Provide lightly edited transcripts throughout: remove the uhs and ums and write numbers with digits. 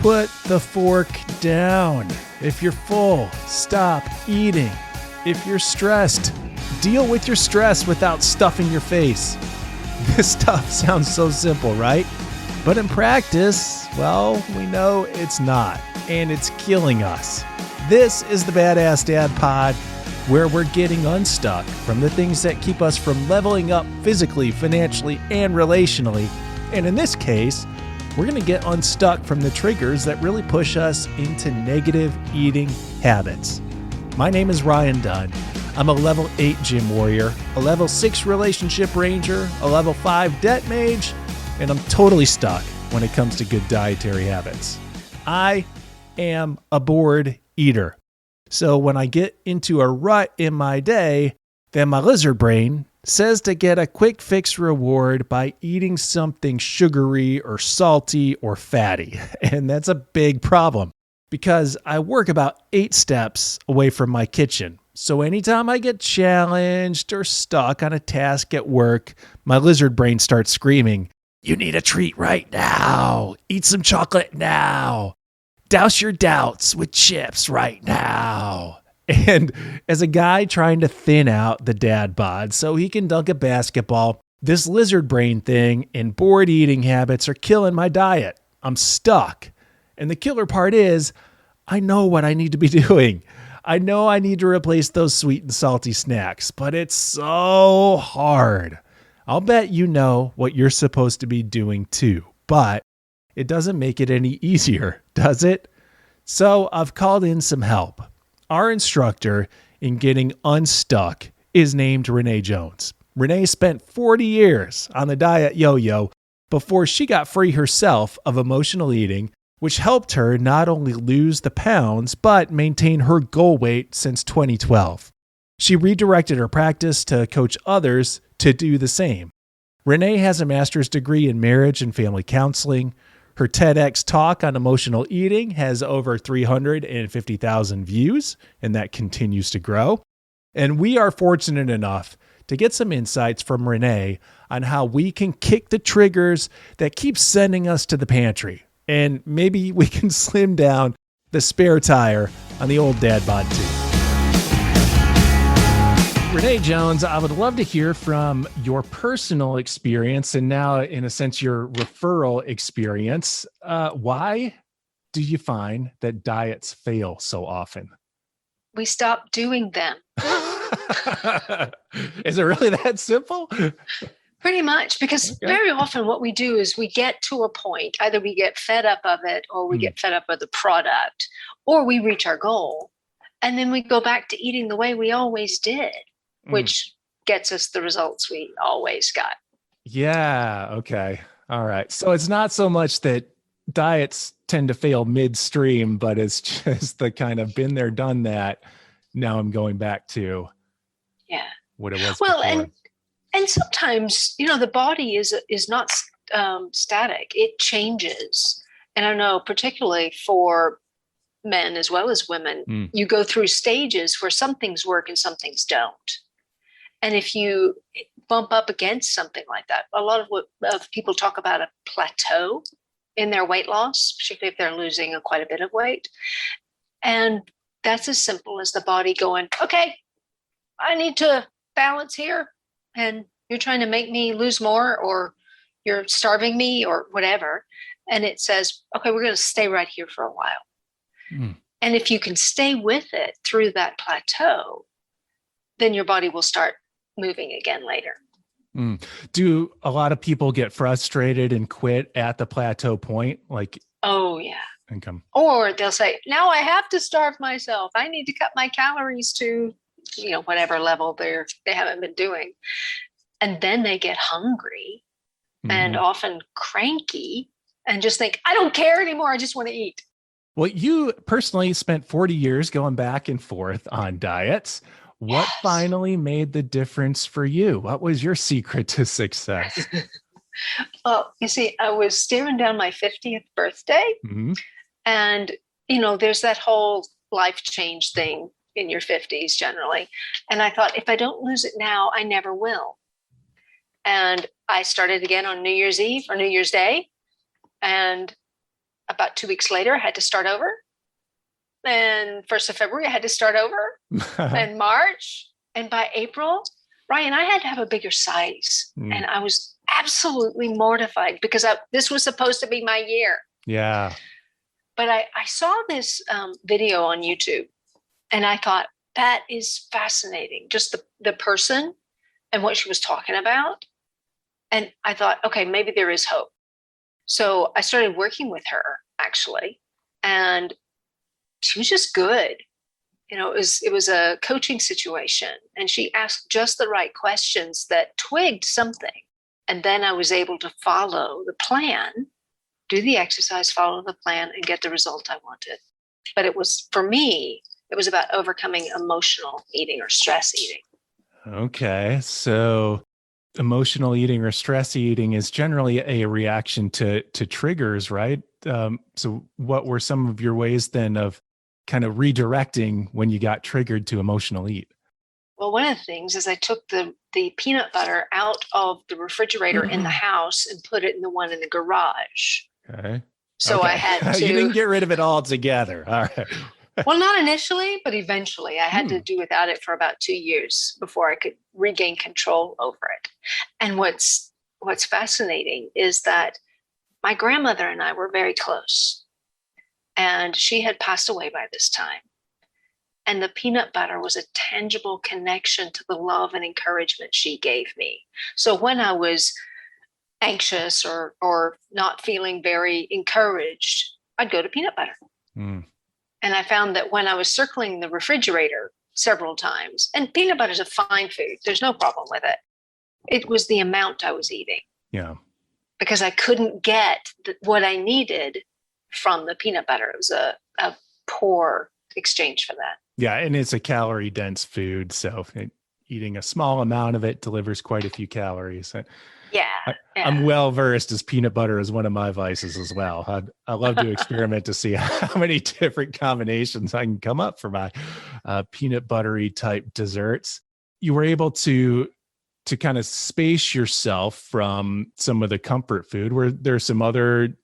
Put the fork down. If you're full, stop eating. If you're stressed, deal with your stress without stuffing your face. This stuff sounds so simple, right? But in practice, well, we know it's not, and it's killing us. This is the Badass Dad Pod, where we're getting unstuck from the things that keep us from leveling up physically, financially, and relationally. And in this case, we're going to get unstuck from the triggers that really push us into negative eating habits. My name is Ryan Dunn. I'm a level 8 gym warrior, a level 6 relationship ranger, a level 5 debt mage, and I'm totally stuck when it comes to good dietary habits. I am a bored eater. So when I get into a rut in my day, then my lizard brain says to get a quick fix reward by eating something sugary or salty or fatty. And that's a big problem because I work about 8 steps away from my kitchen. So anytime I get challenged or stuck on a task at work, my lizard brain starts screaming, "You need a treat right now. Eat some chocolate now. Douse your doubts with chips right now." And as a guy trying to thin out the dad bod so he can dunk a basketball, this lizard brain thing and bored eating habits are killing my diet. I'm stuck. And the killer part is, I know what I need to be doing. I know I need to replace those sweet and salty snacks, but it's so hard. I'll bet you know what you're supposed to be doing too, but it doesn't make it any easier, does it? So I've called in some help. Our instructor in getting unstuck is named Renee Jones. Renee spent 40 years on the diet yo-yo before she got free herself of emotional eating, which helped her not only lose the pounds, but maintain her goal weight since 2012. She redirected her practice to coach others to do the same. Renee has a master's degree in marriage and family counseling. Her TEDx talk on emotional eating has over 350,000 views, and that continues to grow. And we are fortunate enough to get some insights from Renee on how we can kick the triggers that keep sending us to the pantry. And maybe we can slim down the spare tire on the old dad bod too. Renee Jones, I would love to hear from your personal experience and now, in a sense, your referral experience. Why do you find that diets fail so often? We stop doing them. Is it really that simple? Pretty much, because very often what we do is we get to a point, either we get fed up of it or we get fed up with the product, or we reach our goal. And then we go back to eating the way we always did, which gets us the results we always got. Yeah. Okay. All right. So it's not so much that diets tend to fail midstream, but it's just the kind of been there, done that. Now I'm going back to what it was before. And sometimes, the body is not static. It changes. And I know particularly for men as well as women, you go through stages where some things work and some things don't. And if you bump up against something like that, a lot of people talk about a plateau in their weight loss, particularly if they're losing quite a bit of weight. And that's as simple as the body going, okay, I need to balance here. And you're trying to make me lose more, or you're starving me or whatever. And it says, okay, we're going to stay right here for a while. And if you can stay with it through that plateau, then your body will start moving again later. Do a lot of people get frustrated and quit at the plateau point? Oh, yeah. Income. Or they'll say, now I have to starve myself. I need to cut my calories to, whatever level they haven't been doing. And then they get hungry and often cranky and just think, I don't care anymore. I just want to eat. Well, you personally spent 40 years going back and forth on diets. What finally made the difference for you? What was your secret to success? Well, you see, I was staring down my 50th birthday. And, there's that whole life change thing in your 50s generally. And I thought, if I don't lose it now, I never will. And I started again on New Year's Eve or New Year's Day. And about 2 weeks later, I had to start over. And 1st of February, I had to start over. And March. And by April, Ryan, I had to have a bigger size. And I was absolutely mortified because this was supposed to be my year. Yeah. But I saw this video on YouTube, and I thought, that is fascinating. Just the person and what she was talking about. And I thought, okay, maybe there is hope. So I started working with her, actually. And she was just good. It was a coaching situation, and she asked just the right questions that twigged something. And then I was able to follow the plan, do the exercise, follow the plan, and get the result I wanted. But for me, it was about overcoming emotional eating or stress eating. Okay. So emotional eating or stress eating is generally a reaction to triggers, right? So what were some of your ways then of kind of redirecting when you got triggered to emotional eat? Well, one of the things is I took the peanut butter out of the refrigerator in the house and put it in the one in the garage. Okay. So I had to... You didn't get rid of it altogether. All right. Well, not initially, but eventually. I had to do without it for about 2 years before I could regain control over it. And what's fascinating is that my grandmother and I were very close. And she had passed away by this time. And the peanut butter was a tangible connection to the love and encouragement she gave me. So when I was anxious or not feeling very encouraged, I'd go to peanut butter. And I found that when I was circling the refrigerator several times, and peanut butter is a fine food, there's no problem with it. It was the amount I was eating. Yeah. Because I couldn't get what I needed from the peanut butter. It was a poor exchange for that. Yeah. And it's a calorie dense food. So eating a small amount of it delivers quite a few calories. Yeah. I'm well versed as peanut butter is one of my vices as well. I love to experiment to see how many different combinations I can come up for my peanut buttery type desserts. You were able to kind of space yourself from some of the comfort food. Were there some other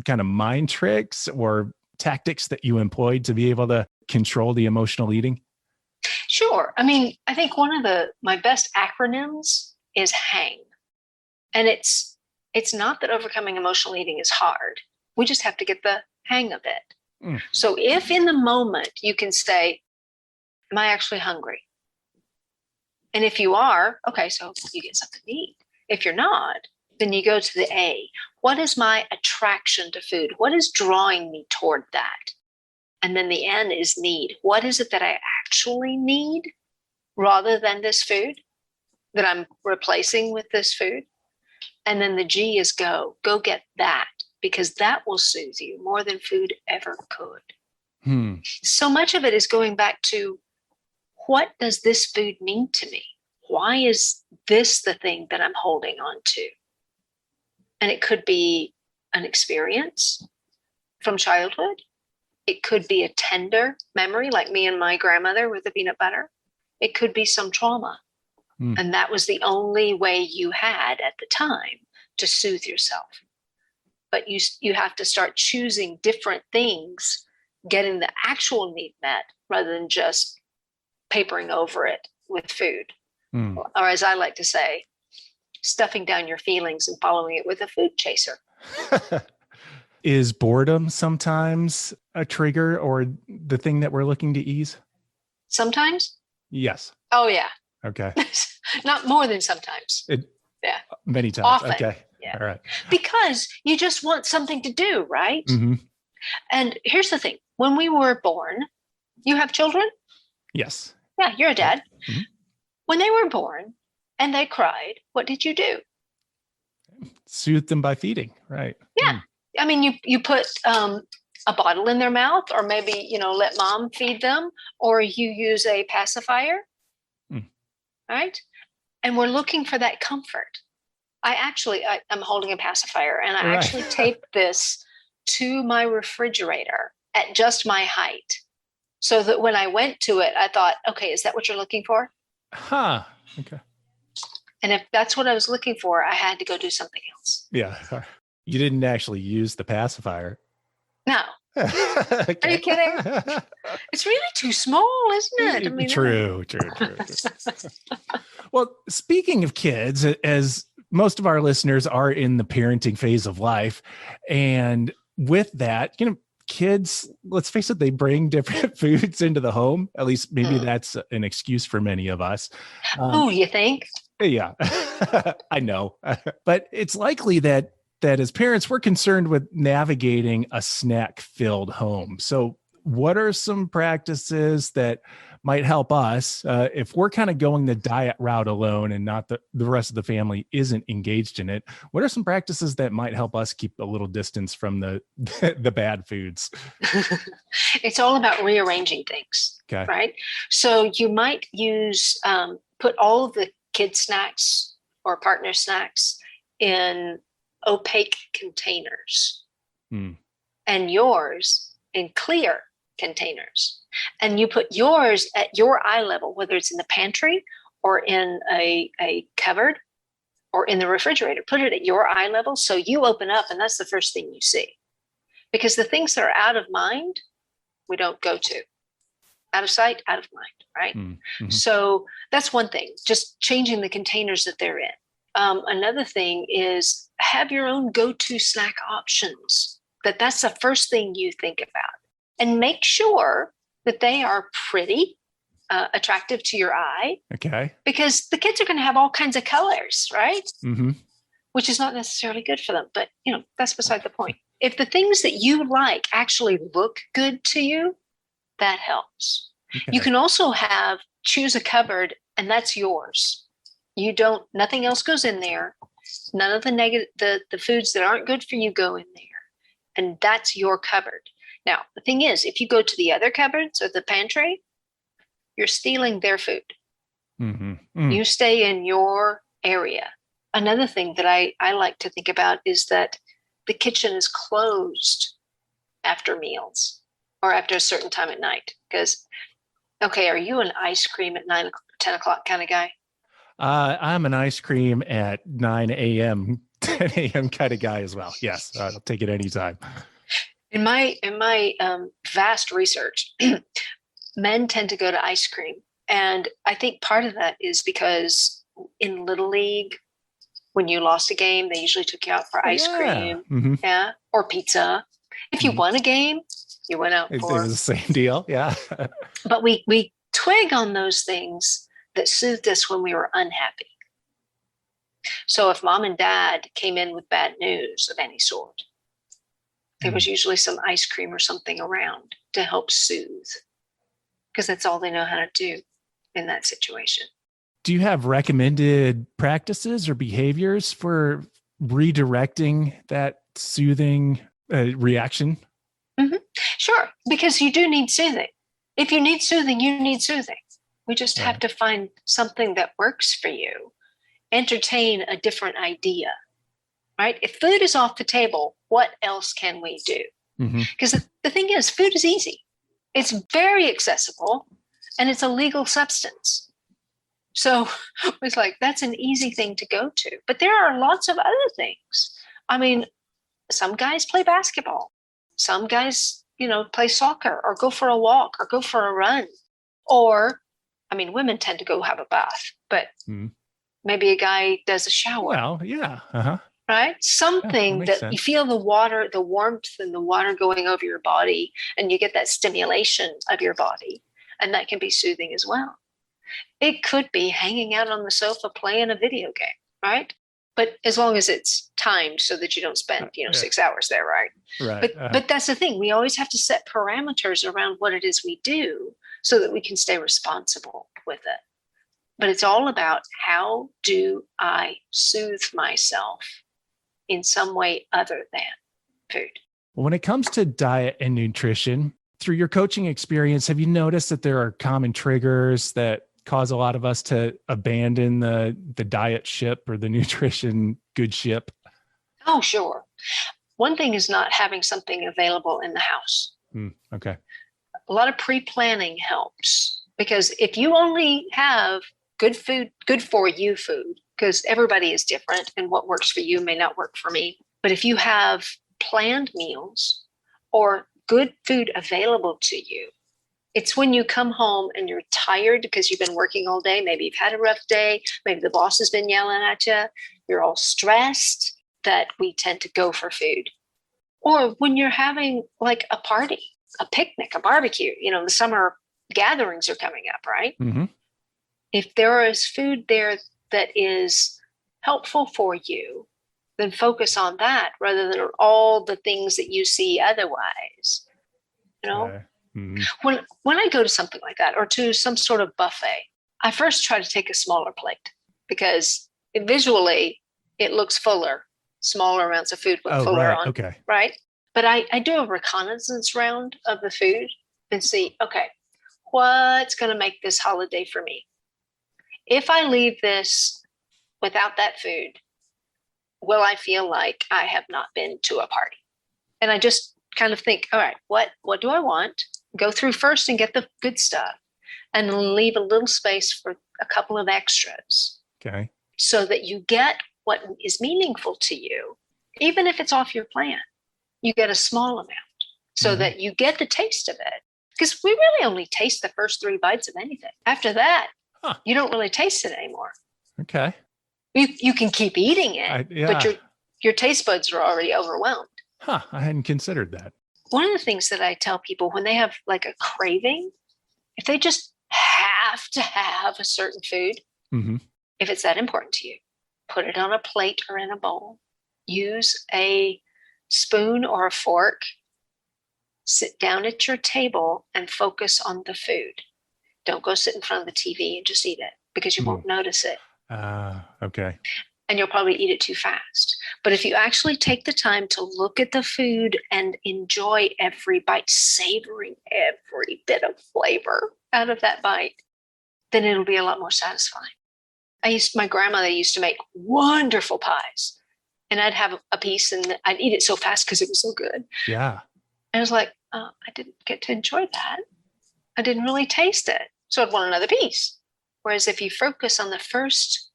kind of mind tricks or tactics that you employed to be able to control the emotional eating? Sure. I mean, I think one of my best acronyms is HANG. And it's not that overcoming emotional eating is hard. We just have to get the hang of it. So if in the moment you can say, am I actually hungry? And if you are, okay, so you get something to eat. If you're not, then you go to the A. What is my attraction to food? What is drawing me toward that? And then the N is need. What is it that I actually need rather than this food that I'm replacing with this food? And then the G is go get that, because that will soothe you more than food ever could. So much of it is going back to, what does this food mean to me? Why is this the thing that I'm holding on to? And it could be an experience from childhood. It could be a tender memory, like me and my grandmother with the peanut butter. It could be some trauma. And that was the only way you had at the time to soothe yourself. But you have to start choosing different things, getting the actual need met rather than just papering over it with food. Or as I like to say, stuffing down your feelings and following it with a food chaser. Is boredom sometimes a trigger or the thing that we're looking to ease? Sometimes? Yes. Oh, yeah. Okay. Not more than sometimes. Yeah. Many times. Often. Okay. Yeah. All right. Because you just want something to do, right? Mm-hmm. And here's the thing. When we were born, you have children? Yes. Yeah, you're a dad. Mm-hmm. When they were born and they cried, what did you do? Soothe them by feeding, right? Yeah. I mean, you put a bottle in their mouth, or maybe, let mom feed them, or you use a pacifier, right? And we're looking for that comfort. I'm holding a pacifier, and I actually taped this to my refrigerator at just my height, so that when I went to it, I thought, okay, is that what you're looking for? Okay. And if that's what I was looking for, I had to go do something else. Yeah. You didn't actually use the pacifier. No. Okay. Are you kidding? It's really too small, isn't it? I mean, True. Well, speaking of kids, as most of our listeners are in the parenting phase of life, and with that, kids, let's face it, they bring different foods into the home. At least maybe that's an excuse for many of us. You think? Yeah, I know. But it's likely that as parents, we're concerned with navigating a snack-filled home. So what are some practices that might help us if we're kind of going the diet route alone and not the rest of the family isn't engaged in it? What are some practices that might help us keep a little distance from the bad foods? It's all about rearranging things, Okay. right? So you might use, put all of the kid snacks or partner snacks in opaque containers and yours in clear containers. And you put yours at your eye level, whether it's in the pantry or in a cupboard or in the refrigerator. Put it at your eye level so you open up and that's the first thing you see. Because the things that are out of mind, we don't go to. Out of sight, out of mind, right? Mm-hmm. So that's one thing, just changing the containers that they're in. Another thing is have your own go-to snack options. That's the first thing you think about. And make sure that they are pretty, attractive to your eye. Okay. Because the kids are going to have all kinds of colors, right? Mm-hmm. Which is not necessarily good for them. But, that's beside the point. If the things that you like actually look good to you, that helps. Okay. You can also choose a cupboard and that's yours. Nothing else goes in there. None of the foods that aren't good for you go in there. And that's your cupboard. Now, the thing is, if you go to the other cupboards or the pantry, you're stealing their food. Mm-hmm. Mm. You stay in your area. Another thing that I like to think about is that the kitchen is closed after meals or after a certain time at night. Because, are you an ice cream at 9, 10 o'clock kind of guy? I'm an ice cream at 9 a.m., 10 a.m. kind of guy as well. Yes, I'll take it anytime. In my vast research, men tend to go to ice cream. And I think part of that is because in Little League, when you lost a game, they usually took you out for ice cream, mm-hmm. Or pizza. If you won a game, you went out for... It was the same deal, yeah. But we twig on those things that soothed us when we were unhappy. So if mom and dad came in with bad news of any sort, there was usually some ice cream or something around to help soothe, because that's all they know how to do in that situation. Do you have recommended practices or behaviors for redirecting that soothing reaction? Mm-hmm. Sure, because you do need soothing. If you need soothing, you need soothing. We just have to find something that works for you. Entertain a different idea, right? If food is off the table, what else can we do? Because the thing is, food is easy. It's very accessible and it's a legal substance. So it's like, that's an easy thing to go to. But there are lots of other things. I mean, some guys play basketball. Some guys, play soccer or go for a walk or go for a run. Or, women tend to go have a bath, but maybe a guy does a shower. Well, yeah. Uh-huh. Right? Something that you feel the water, the warmth and the water going over your body, and you get that stimulation of your body. And that can be soothing as well. It could be hanging out on the sofa playing a video game, right? But as long as it's timed so that you don't spend, 6 hours there, right? Right. But that's the thing. We always have to set parameters around what it is we do so that we can stay responsible with it. But it's all about, how do I soothe myself in some way other than food? When it comes to diet and nutrition, through your coaching experience, have you noticed that there are common triggers that cause a lot of us to abandon the diet ship or the nutrition good ship? Oh, sure. One thing is not having something available in the house. Okay. A lot of pre-planning helps, because if you only have good food, good for you food, because everybody is different and what works for you may not work for me. But if you have planned meals or good food available to you. It's when you come home and you're tired because you've been working all day. Maybe you've had a rough day. Maybe the boss has been yelling at you. You're all stressed, that we tend to go for food. Or when you're having like a party, a picnic, a barbecue, the summer gatherings are coming up, right? Mm-hmm. If there is food there that is helpful for you, then focus on that rather than all the things that you see otherwise. Mm-hmm. When I go to something like that or to some sort of buffet, I first try to take a smaller plate because visually it looks fuller. Smaller amounts of food look fuller on. Okay. Right? But I do a reconnaissance round of the food and see, okay, what's going to make this holiday for me? If I leave this without that food, will I feel like I have not been to a party? And I just kind of think, all right, what do I want? Go through first and get the good stuff and leave a little space for a couple of extras. Okay. So that you get what is meaningful to you, even if it's off your plan. You get a small amount so that you get the taste of it. Because we really only taste the first 3 bites of anything. After that, you don't really taste it anymore. Okay. You can keep eating it, but your taste buds are already overwhelmed. Huh. I hadn't considered that. One of the things that I tell people when they have like a craving, if they just have to have a certain food, if it's that important to you, put it on a plate or in a bowl. Use a spoon or a fork. Sit down at your table and focus on the food. Don't go sit in front of the TV and just eat it because you won't notice it. Okay. And you'll probably eat it too fast. But if you actually take the time to look at the food and enjoy every bite, savoring every bit of flavor out of that bite, then it'll be a lot more satisfying. My grandmother used to make wonderful pies, and I'd have a piece and I'd eat it so fast because it was so good. Yeah. And I was like, I didn't get to enjoy that. I didn't really taste it. So I'd want another piece. Whereas if you focus on the first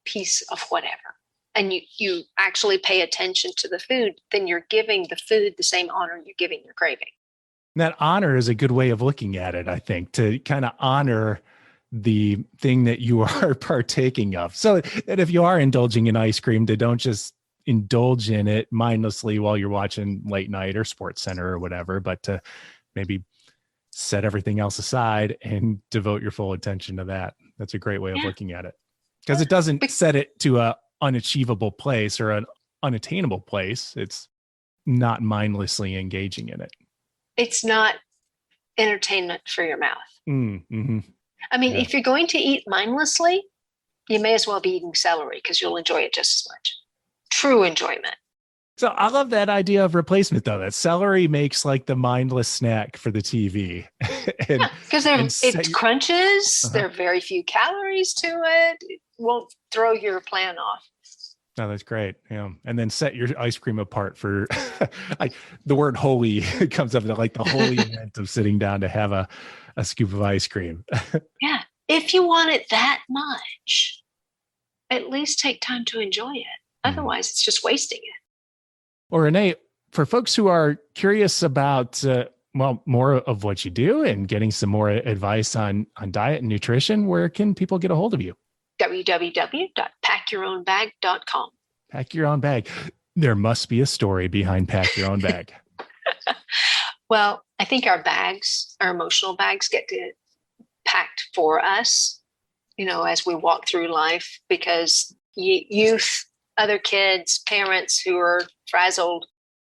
piece of whatever, and you actually pay attention to the food, then you're giving the food the same honor you're giving your craving. That honor is a good way of looking at it, I think, to kind of honor the thing that you are partaking of. So that if you are indulging in ice cream, to don't just indulge in it mindlessly while you're watching late night or Sports Center or whatever, but to maybe set everything else aside and devote your full attention to that. That's a great way of looking at it, because it doesn't set it to a unachievable place or an unattainable place. It's not mindlessly engaging in it. It's not entertainment for your mouth. Mm-hmm. I mean, if you're going to eat mindlessly, you may as well be eating celery because you'll enjoy it just as much. True enjoyment. So I love that idea of replacement, though, that celery makes like the mindless snack for the TV. Because it crunches. There are very few calories to it. It won't throw your plan off. Oh, that's great. Yeah. And then set your ice cream apart for the word holy comes up, like the holy event of sitting down to have a scoop of ice cream. Yeah. If you want it that much, at least take time to enjoy it. Otherwise, it's just wasting it. Well, Renee, for folks who are curious about, more of what you do and getting some more advice on diet and nutrition, where can people get a hold of you? www.packyourownbag.com. Pack Your Own Bag. There must be a story behind Pack Your Own Bag. Well, I think our emotional bags get packed for us, as we walk through life, because youth, other kids, parents who are frazzled,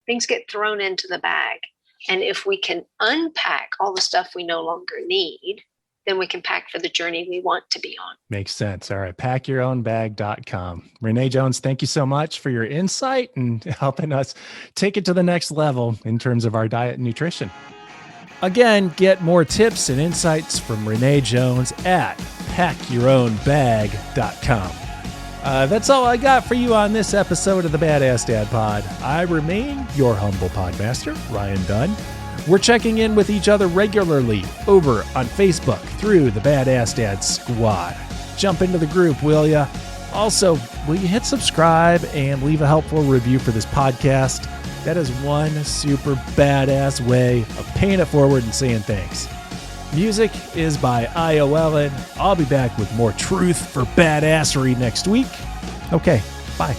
things get thrown into the bag. And if we can unpack all the stuff we no longer need, then we can pack for the journey we want to be on. Makes sense. All right. PackYourOwnBag.com. Renee Jones, thank you so much for your insight and helping us take it to the next level in terms of our diet and nutrition. Again, get more tips and insights from Renee Jones at PackYourOwnBag.com. That's all I got for you on this episode of the Badass Dad Pod. I remain your humble podmaster, Ryan Dunn. We're checking in with each other regularly over on Facebook through the Badass Dad Squad. Jump into the group, will ya? Also, will you hit subscribe and leave a helpful review for this podcast? That is one super badass way of paying it forward and saying thanks. Music is by I.O. Ellen. I'll be back with more truth for badassery next week. Okay, bye.